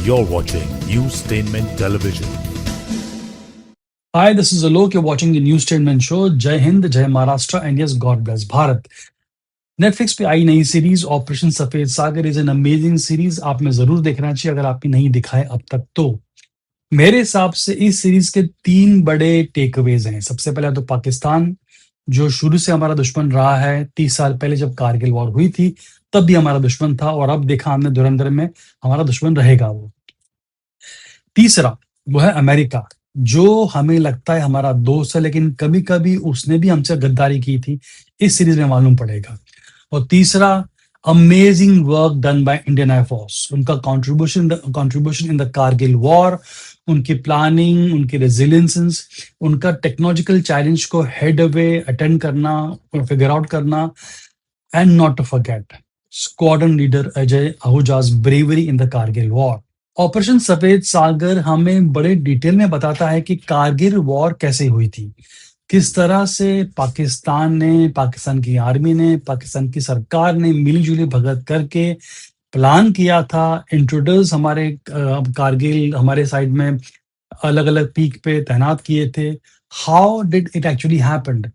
You're watching Newstainment Television. Hi, this is Alok. You're watching the News Statement Show. Jai Hind, Jai Maharashtra, and yes, God bless Bharat. Netflix पे आई नई series operation Safed Sagar is an amazing series. आप में जरूर देखना चाहिए अगर आपने नहीं दिखा है अब तक तो। मेरे हिसाब से इस सीरीज के तीन बड़े टेकअवेज हैं। सबसे पहले तो पाकिस्तान, जो शुरू से हमारा दुश्मन रहा है। 30 साल पहले जब कारगिल वॉर हुई थी तब भी हमारा दुश्मन था, और अब देखा हमने धुरंधर में हमारा दुश्मन रहेगा वो। तीसरा वो है अमेरिका, जो हमें लगता है हमारा दोस्त है, लेकिन कभी कभी उसने भी हमसे गद्दारी की थी, इस सीरीज में मालूम पड़ेगा। और तीसरा, amazing work done by Indian air force, उनका contribution in the Kargil war, उनकी प्लानिंग, उनकी रेजिलियंस, उनका टेक्नोलॉजिकल चैलेंज को हेड अवे अटेंड करना, फिगर आउट करना, and not to forget squadron leader Ajay Ahuja's bravery in the Kargil war. Operation Safed Sagar हमें बड़े डिटेल में बताता है कि कारगिल वॉर कैसे हुई थी, किस तरह से पाकिस्तान ने, पाकिस्तान की आर्मी ने, पाकिस्तान की सरकार ने मिलीजुली भगत करके प्लान किया था। इंट्रूडर्स हमारे कारगिल हमारे साइड में अलग अलग पीक पे तैनात किए थे। How did it actually happened?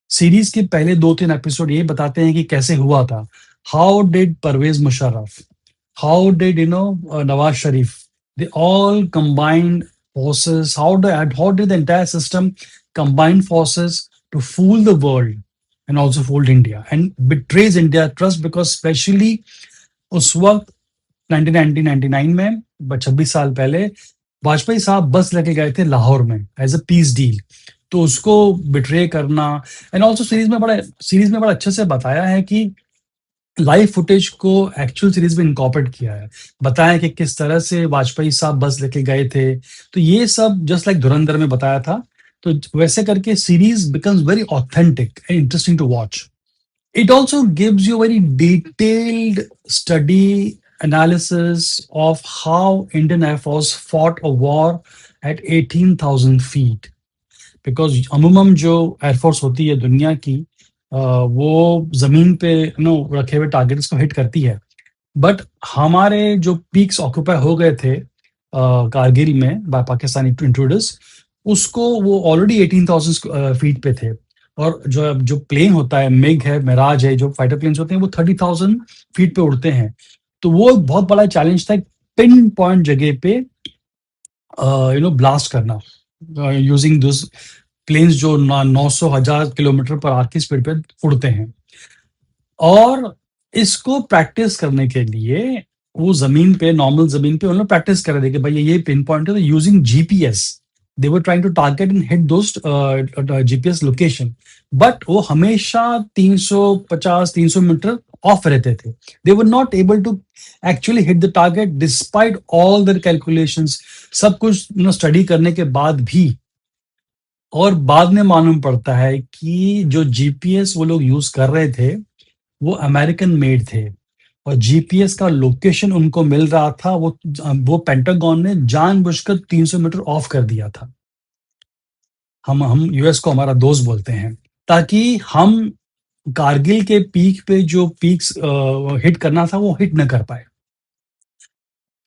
Series के पहले 2-3 एपिसोड ये बताते हैं कि कैसे हुआ था। How did Pervez Musharraf, how did Nawaz Sharif, they all combined forces, how did the entire system combine forces to fool the world and also fooled India and betrays India trust, because especially उस वक्त 1999 में 26 साल पहले वाजपेयी साहब बस लेके गए थे लाहौर में एज अ पीस डील, तो उसको बिट्रे करना। एंड ऑल्सो सीरीज में बड़ा अच्छे से बताया है कि लाइव फुटेज को एक्चुअल सीरीज में इनकॉर्पोरेट किया है, बताया कि किस तरह से वाजपेयी साहब बस लेके गए थे। तो ये सब जस्ट लाइक धुरंधर में बताया था, तो वैसे करके series becomes very authentic and interesting to watch. It also gives you very detailed study analysis of how Indian air force fought a war at 18,000 feet, because अमूमन जो एयरफोर्स होती है दुनिया की, वो जमीन पे रखे हुए टारगेट्स को हिट करती है। बट हमारे जो पीक्स ऑक्यूपाई हो गए थे कारगिल में बाय पाकिस्तानी इंट्रूडर्स, उसको वो ऑलरेडी 18,000 फीट पे थे। और जो प्लेन होता है, मिग है, मिराज है, जो फाइटर प्लेन्स होते हैं, वो 30,000 फीट पे उड़ते हैं। तो वो एक बहुत बड़ा चैलेंज था, पिन पॉइंट जगह पे ब्लास्ट करना यूजिंग दोस प्लेन्स जो 900,000 किलोमीटर पर आर की स्पीड पे उड़ते हैं। और इसको प्रैक्टिस करने के लिए वो जमीन पे, नॉर्मल जमीन पे उन लोग प्रैक्टिस कर रहे थे कि भाई ये पिन पॉइंट है, तो using GPS they were trying to target and hit those GPS location. But वो हमेशा 350-300 मीटर ऑफ रहते थे। They were not able to actually hit the target despite all their calculations, सब कुछ स्टडी करने के बाद भी। और बाद में मालूम पड़ता है कि जो जीपीएस वो लोग यूज कर रहे थे वो अमेरिकन मेड थे, और जीपीएस का लोकेशन उनको मिल रहा था, वो पेंटागन ने जानबूझकर 300 मीटर ऑफ कर दिया था। हम यूएस को हमारा दोस्त बोलते हैं, ताकि हम कारगिल के पीक पे जो पीक्स हिट करना था वो हिट न कर पाए।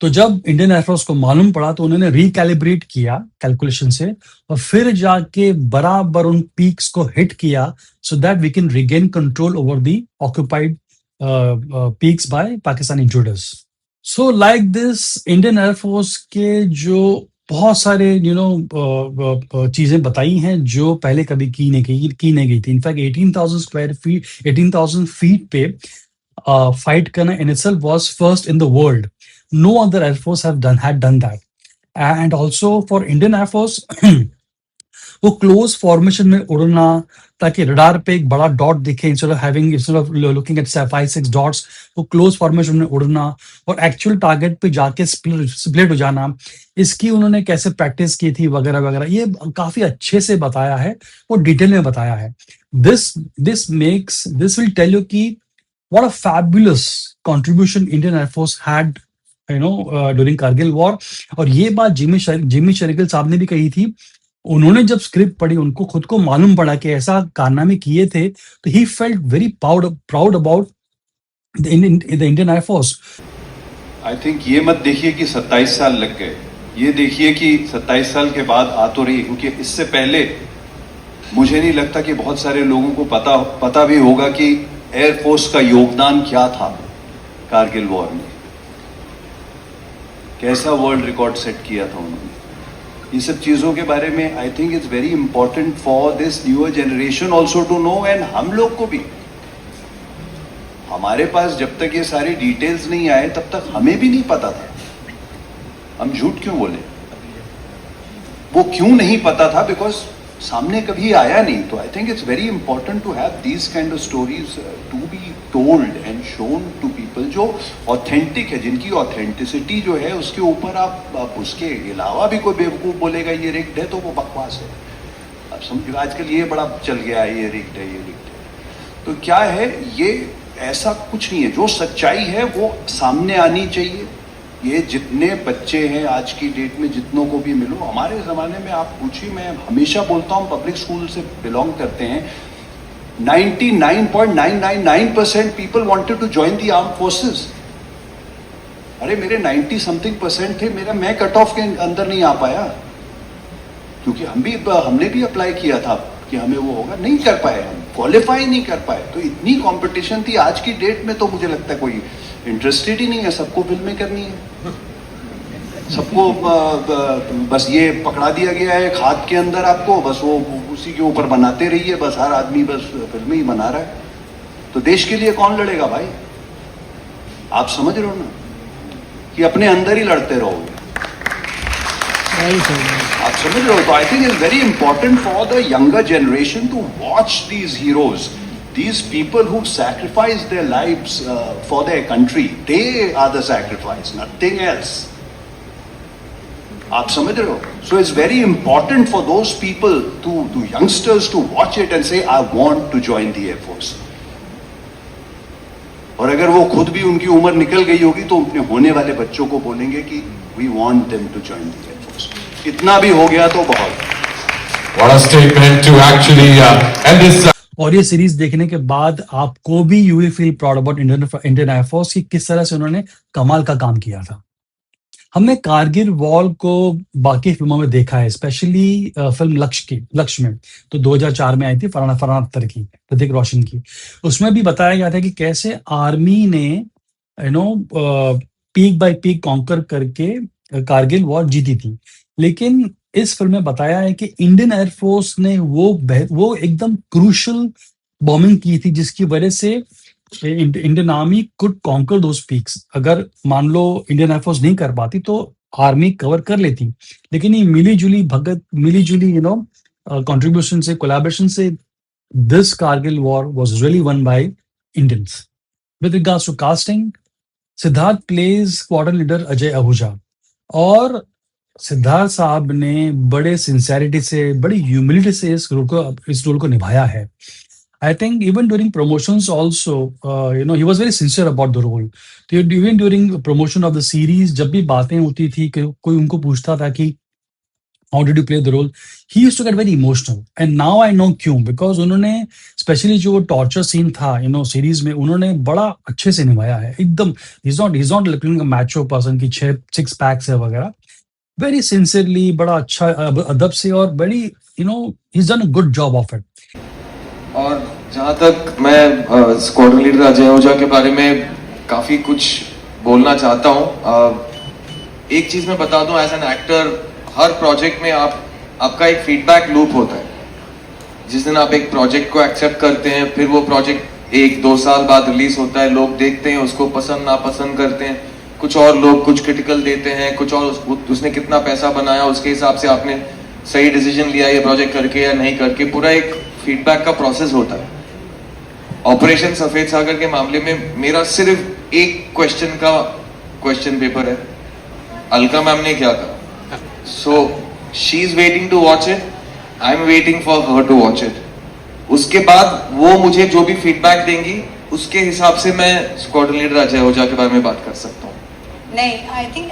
तो जब इंडियन एयरफोर्स को मालूम पड़ा तो उन्होंने रिकैलिब्रेट किया कैलकुलेशन से, और फिर जाके बराबर उन पीक्स को हिट किया, so that we can regain control over the occupied peaks by Pakistani intruders. So like this Indian air force के जो बहुत सारे चीजें बताई हैं जो पहले कभी की नहीं गई थी। इनफैक्ट 18,000 फीट पे फाइट करना in itself was first in the world. No other air force had done that. And also for Indian Air Force, वो क्लोज फॉर्मेशन में उड़ना, ताकि रडार पे एक बड़ा डॉट दिखे, instead of looking at 5-6 dots, वो क्लोज फॉर्मेशन में उड़ना और एक्चुअल टारगेट पे जाके स्प्लिट हो जाना, इसकी उन्होंने कैसे प्रैक्टिस की थी वगैरह वगैरह, ये काफी अच्छे से बताया है, वो डिटेल में बताया है। दिस विल टेल यू कि what a fabulous contribution Indian air force had during Kargil war. और ये बात जिमी शेरिगल साहब ने भी कही थी। उन्होंने जब स्क्रिप्ट पढ़ी, उनको खुद को मालूम पड़ा कि ऐसा कारनामे किए थे, तो he felt very proud about the Indian air force. I think ये मत देखिए कि 27 साल लग गए, ये देखिए कि 27 साल के बाद आ तो रही, क्योंकि इससे पहले मुझे नहीं लगता कि बहुत सारे लोगों को पता भी होगा कि एयरफोर्स का योगदान क्या था कारगिल वॉर में, कैसा वर्ल्ड रिकॉर्ड सेट किया था उन्होंने। ये सब चीज़ों के बारे में I think it's very important for this newer generation also to know, and हम लोग को भी। हमारे पास जब तक ये सारी डिटेल्स नहीं आए तब तक हमें भी नहीं पता था। हम झूठ क्यों बोले, वो क्यों नहीं पता था, बिकॉज सामने कभी आया नहीं। तो I think it's very important to have these kind of stories to be told and shown to people, जो ऑथेंटिक है, जिनकी ऑथेंटिसिटी जो है उसके ऊपर आप उसके अलावा भी कोई बेवकूफ़ बोलेगा ये रिग्ड है तो वो बकवास है। आप समझो आजकल ये बड़ा चल गया है, ये रिग्ड है, ये रिग्ड है। तो क्या है, ये ऐसा कुछ नहीं है। जो सच्चाई है वो सामने आनी चाहिए। ये जितने बच्चे हैं आज की डेट में, जितनों को भी मिलो, हमारे ज़माने में आप पूछिए, मैं हमेशा बोलता हूँ पब्लिक स्कूल से बिलोंग करते हैं, 99.999% people wanted to join the arm forces. अरे मेरे 90 समथिंग % थे, मैं कट ऑफ के अंदर नहीं आ पाया, क्योंकि हमने भी अप्लाई किया था कि हमें वो होगा, नहीं कर पाए, हम क्वालिफाई नहीं कर पाए। तो इतनी कंपटीशन थी। आज की डेट में तो मुझे लगता है कोई इंटरेस्टेड ही नहीं है, सबको फिल्में करनी है, सबको बस ये पकड़ा दिया गया है खाद के अंदर आपको, बस वो उसी के ऊपर बनाते रहिए, बस हर आदमी बस फिल्में ही बना रहा है। तो देश के लिए कौन लड़ेगा भाई? आप समझ रहे हो ना कि अपने अंदर ही लड़ते रहोगे। आप समझ रहे हो? तो I think it's very important for the younger generation to watch these heroes, these people who sacrifice their lives for their country. They are the sacrifice, nothing else. आप समझ रहे हो? So it's very important for those people, to youngsters, to watch it and say, I want to join the Air Force. और अगर वो खुद भी उनकी उम्र निकल गई होगी तो अपने होने वाले बच्चों को बोलेंगे कि we want them to join the Air Force. इतना भी हो गया तो बहुत। What a statement to actually end this. और ये सीरीज देखने के बाद आपको भी you will feel proud about Indian air force की किस तरह से उन्होंने कमाल का काम किया था। हमने कारगिल वॉर को बाकी फिल्मों में देखा है, स्पेशली फिल्म लक्ष्य में, तो 2004 में आई थी, फरहान अख्तर की, ऋतिक रोशन की। उसमें भी बताया गया था कि कैसे आर्मी ने पीक बाय पीक कॉन्कर करके कारगिल वॉर जीती थी। लेकिन इस फिल्म में बताया है कि इंडियन एयरफोर्स ने वो एकदम क्रूशल बॉम्बिंग की थी, जिसकी वजह से Indian army could conquer those peaks. अगर मान लो इंडियन एयरफोर्स नहीं कर पाती तो आर्मी कवर कर लेती, लेकिन ये मिली जुली कंट्रीब्यूशन से, कोलैबोरेशन से, this Kargil war was really won by Indians. With regards to casting, Siddharth plays squadron leader Ajay Ahuja, और सिद्धार्थ साहब ने बड़े सिंसेरिटी से, बड़ी ह्यूमिलिटी से इस रोल को निभाया है। I think even during promotions also he was very sincere about the role. तो even during promotion of the series जब भी बातें होती थी कि कोई उनको पूछता था कि how did you play the role, he used to get very emotional. And now I know क्यों, बिकॉज उन्होंने स्पेशली जो टॉर्चर सीन था सीरीज में, उन्होंने बड़ा अच्छे से निभाया है एकदम। He is not looking a macho person की 6 पैक्स है वगैरह, वेरी सिंसियरली, बड़ा अच्छा अदब से, और बड़ी he's done a good job of it. और जहाँ तक मैं स्क्वाड्रन लीडर अजय आहूजा के बारे में काफ़ी कुछ बोलना चाहता हूँ। एक चीज़ मैं बता दूँ, एज एन एक्टर हर प्रोजेक्ट में आपका एक फीडबैक लूप होता है। जिस दिन आप एक प्रोजेक्ट को एक्सेप्ट करते हैं, फिर वो प्रोजेक्ट 1-2 साल बाद रिलीज होता है, लोग देखते हैं, उसको पसंद नापसंद करते हैं, कुछ और लोग कुछ क्रिटिकल देते हैं, कुछ और उसने कितना पैसा बनाया उसके हिसाब से आपने सही डिसीजन लिया ये प्रोजेक्ट करके या नहीं करके, पूरा एक फीडबैक का प्रोसेस होता है। ऑपरेशन सफेद सागर के मामले में मेरा सिर्फ एक क्वेश्चन पेपर है, अलका मैम ने क्या कहा। So she is waiting to watch it, I am waiting for her to watch it. उसके बाद वो मुझे जो भी फीडबैक देंगी उसके हिसाब से मैं स्क्वाड्रन लीडर अजय आहूजा के बारे में बात कर सकता हूँ। नहीं, आई थिंक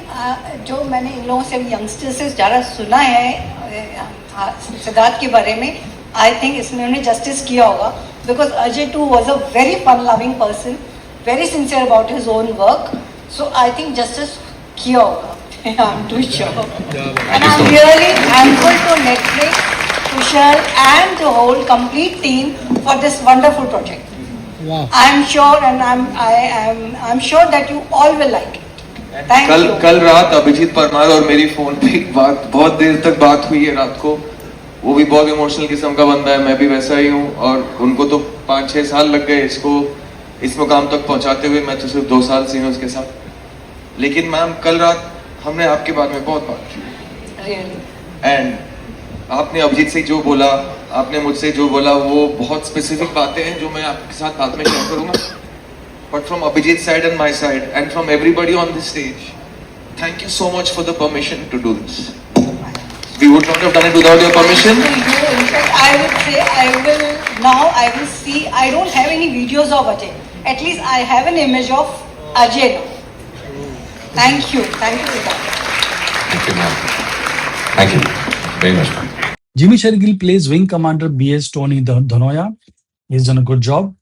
जो मैंने इन लोगों से, यंगस्टर्स से ज़्यादा सुना है सिद्धार्थ के बारे में, आई थिंक इसमें उन्होंने जस्टिस किया होगा। Because Ajay too was a very fun loving person, very sincere about his own work. So I think justice किया होगा. I'm too sure. And I'm really thankful to Netflix, Kushal, and the whole complete team for this wonderful project. Wow. I'm sure, and I'm sure that you all will like it. Thank you. कल रात अभिजीत परमार और मेरी phone पे एक बात बहुत देर तक बात हुई है रात को. वो भी बहुत इमोशनल किस्म का बंदा है, मैं भी वैसा ही हूँ. और उनको तो 5-6 साल लग गए इसको इस मुकाम तक पहुंचाते हुए. मैं तो सिर्फ 2 साल से हूँ उसके साथ. लेकिन मैम कल रात हमने आपके बारे में बहुत बात की. Really. एंड आपने अभिजीत से जो बोला, आपने मुझसे जो बोला, वो बहुत स्पेसिफिक बातें हैं जो मैं आपके साथ बाद में शेयर करूंगा. But from Abhijit side and my side and from everybody on this stage, thank you so much for the permission to do this. We would not have done it without your permission. Thank you. In fact, I would say I will see. I don't have any videos of Ajay. At least I have an image of Ajay now. Thank you. Thank you, Siddharth. Thank you, ma'am. Thank you very much, ma'am. Jimmy Shergill plays Wing Commander B.S. Tony Dhanoya. He's done a good job.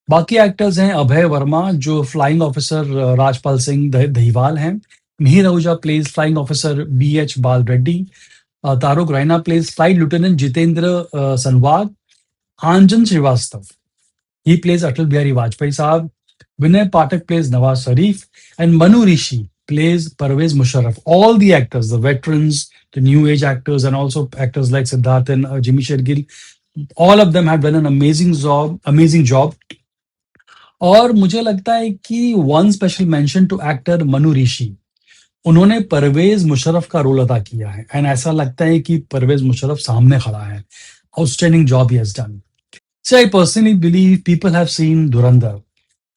बाकी actors हैं अभय वर्मा जो flying officer Rajpal Singh Dahiwal हैं. Mihir Ahuja plays flying officer B.H. Bal Reddy. Taaruk Raina plays flight lieutenant Jitendra Sanwag. Anjan Srivastava he plays Atal Bihari Vajpayee साहब. विनय पाठक plays Nawaz Sharif and Manu Rishi plays Parvez Musharraf. All the actors, the veterans, the new age actors, and also actors like Siddharth and Jimmy Shergill, all of them have done an amazing job. और मुझे लगता है कि one special mention to actor Manu Rishi. उन्होंने परवेज मुशर्रफ का role अदा किया है एंड ऐसा लगता है कि परवेज मुशर्रफ सामने खड़ा है. Outstanding job he has done. So I personally believe people have seen Dhurandhar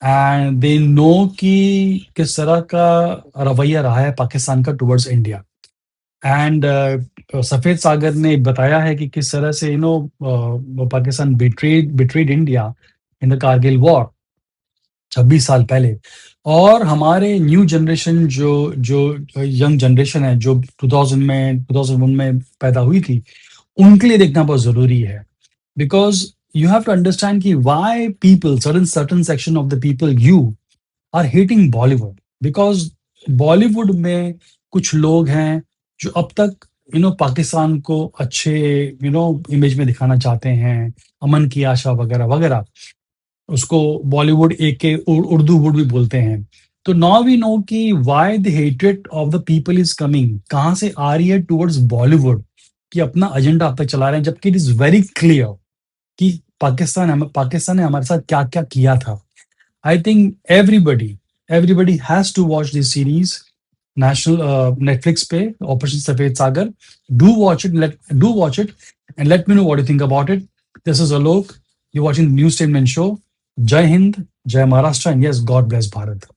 and they know कि किस तरह का रवैया रहा है पाकिस्तान का टुवर्ड्स इंडिया. एंड सफेद सागर ने बताया है कि किस तरह से Pakistan betrayed India in the Kargil war 26 साल पहले. और हमारे न्यू जनरेशन जो यंग जनरेशन है जो 2001 में पैदा हुई थी, उनके लिए देखना बहुत जरूरी है. Because you have to understand कि why people certain section of the people you are hating Bollywood. Because Bollywood में कुछ लोग हैं जो अब तक पाकिस्तान को अच्छे इमेज में दिखाना चाहते हैं, अमन की आशा वगैरह वगैरह. उसको बॉलीवुड के उर्दू वुड भी बोलते हैं. तो नाउ वी नो कि why the hatred of the people is coming, कहाँ से आ रही है टुवर्ड्स बॉलीवुड, कि अपना एजेंडा अब तक चला रहे हैं. जबकि इट इज वेरी क्लियर कि पाकिस्तान ने हमारे साथ क्या क्या किया था. I think everybody has to watch this series national Netflix पे, operation Safed Sagar. Do watch it and let me know what you think about it. This is Alok. You're watching the News Statement Show. Jai Hind, Jai Maharashtra, and yes, God bless Bharat.